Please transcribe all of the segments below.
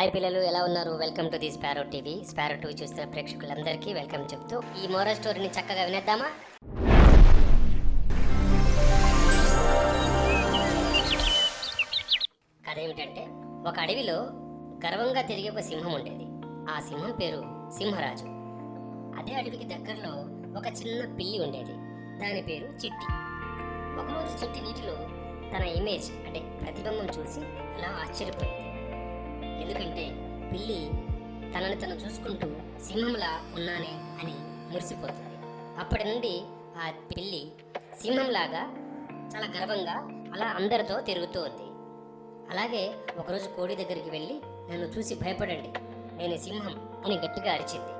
Hi పిల్లలు, ఎలా ఉన్నారు? Welcome to the sparrow TV. Sparrow TV చూస్తున్న ప్రేక్షకులందరికీ వెల్కమ్ చెప్తూ ఈ మోరల్ స్టోరీని చక్కగా వినేద్దామా? కథ ఏమిటంటే, ఒక అడవిలో గర్వంగా తిరిగే ఒక సింహం ఉండేది. ఆ సింహం పేరు సింహరాజు. అదే అడవికి దగ్గరలో ఒక చిన్న పిల్లి ఉండేది. దాని పేరు చిట్టి. ఒకరోజు చిట్టి నీటిలో తన ఇమేజ్ అంటే ప్రతిబింబం చూసి అలా ఆశ్చర్యపోయింది. ఎందుకంటే పిల్లి తనని తను చూసుకుంటూ సింహంలా ఉన్నానే అని మురిసిపోతుంది. అప్పటి నుండి ఆ పిల్లి సింహంలాగా చాలా గర్వంగా అలా అందరితో తిరుగుతూ ఉంది. అలాగే ఒకరోజు కోడి దగ్గరికి వెళ్ళి, నన్ను చూసి భయపడండి, నేను సింహం అని గట్టిగా అరిచింది.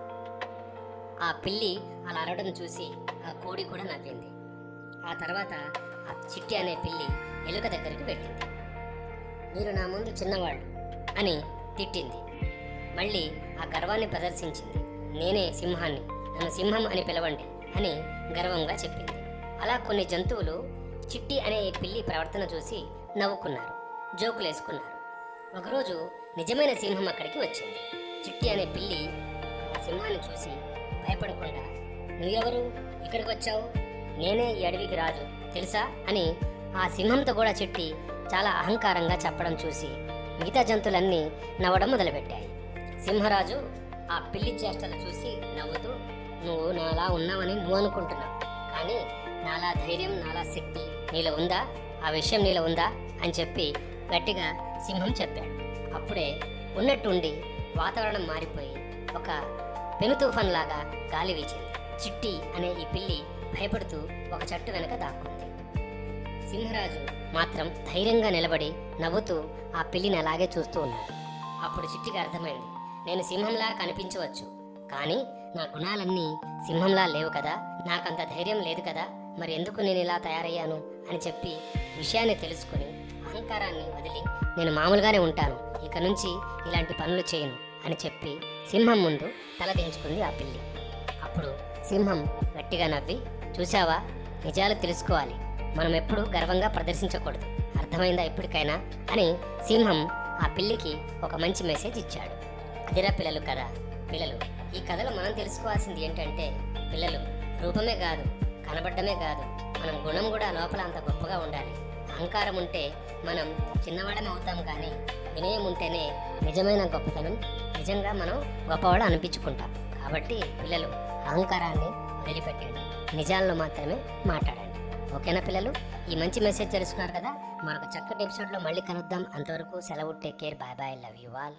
ఆ పిల్లి అలా అరవడం చూసి ఆ కోడి కూడా నవ్వింది. ఆ తర్వాత ఆ చిట్టి అనే పిల్లి ఎలుక దగ్గరికి వెళ్ళింది. మీరు నా ముందు చిన్నవాళ్ళు అని తిట్టింది. మళ్ళీ ఆ గర్వాన్ని ప్రదర్శించింది. నేనే సింహాన్ని, నన్ను సింహం అని పిలవండి అని గర్వంగా చెప్పింది. అలా కొన్ని జంతువులు చిట్టి అనే పిల్లి ప్రవర్తన చూసి నవ్వుకున్నారు, జోకులేసుకున్నారు. ఒకరోజు నిజమైన సింహం అక్కడికి వచ్చింది. చిట్టి అనే పిల్లి ఆ సింహాన్ని చూసి భయపడకుండా, నువ్వెవరు, ఇక్కడికి వచ్చావు, నేనే ఈ అడవికి రాజు తెలుసా అని ఆ సింహంతో కూడా చిట్టి చాలా అహంకారంగా చెప్పడం చూసి మిగతా జంతువులన్నీ నవ్వడం మొదలుపెట్టాయి. సింహరాజు ఆ పిల్లి చేష్టలు చూసి నవ్వుతూ, నువ్వు నాలా ఉన్నావని నువ్వు అనుకుంటున్నావు, కానీ నాలా ధైర్యం, నాలా శక్తి నీలో ఉందా, ఆ విషయం నీలో ఉందా అని చెప్పి గట్టిగా సింహం చెప్పాడు. అప్పుడే ఉన్నట్టుండి వాతావరణం మారిపోయి ఒక పెను తుఫాన్ లాగా గాలి వీచింది. చిట్టి అనే ఈ పిల్లి భయపడుతూ ఒక చెట్టు వెనక దాక్కుంది. సింహరాజు మాత్రం ధైర్యంగా నిలబడి నవ్వుతూ ఆ పిల్లిని అలాగే చూస్తూ ఉన్నాడు. అప్పుడు చిట్టికి అర్థమైంది, నేను సింహంలా కనిపించవచ్చు, కానీ నా గుణాలన్నీ సింహంలా లేవు కదా, నాకంత ధైర్యం లేదు కదా, మరి ఎందుకు నేను ఇలా తయారయ్యాను అని చెప్పి విషయాన్ని తెలుసుకుని అహంకారాన్ని వదిలి, నేను మామూలుగానే ఉంటాను, ఇక నుంచి ఇలాంటి పనులు చేయను అని చెప్పి సింహం ముందు తలదించుకుంది ఆ పిల్లి. అప్పుడు సింహం గట్టిగా నవ్వి, చూసావా, నిజాలు తెలుసుకోవాలి, మనం ఎప్పుడు గర్వంగా ప్రదర్శించకూడదు, అర్థమైందా ఇప్పటికైనా అని సింహం ఆ పిల్లికి ఒక మంచి మెసేజ్ ఇచ్చాడు. అదిరా పిల్లలు కథ. పిల్లలు, ఈ కథలో మనం తెలుసుకోవాల్సింది ఏంటంటే, పిల్లలు రూపమే కాదు, కనబడ్డమే కాదు, మనం గుణం కూడా లోపల అంత గొప్పగా ఉండాలి. అహంకారం ఉంటే మనం చిన్నవాడమే అవుతాం, కానీ వినయం ఉంటేనే నిజమైన గొప్పతనం, నిజంగా మనం గొప్పవాడు అనిపించుకుంటాం. కాబట్టి పిల్లలు అహంకారాన్ని వదిలిపెట్టండి, నిజాల్లో మాత్రమే మాట్లాడండి. ఓకేనా పిల్లలు? ఈ మంచి మెసేజ్ తెలుసుకున్నారు కదా. మరొక చక్కటి ఎపిసోడ్లో మళ్ళీ కలుద్దాం. అంతవరకు సెలవు. Take care. Bye bye. Love you all.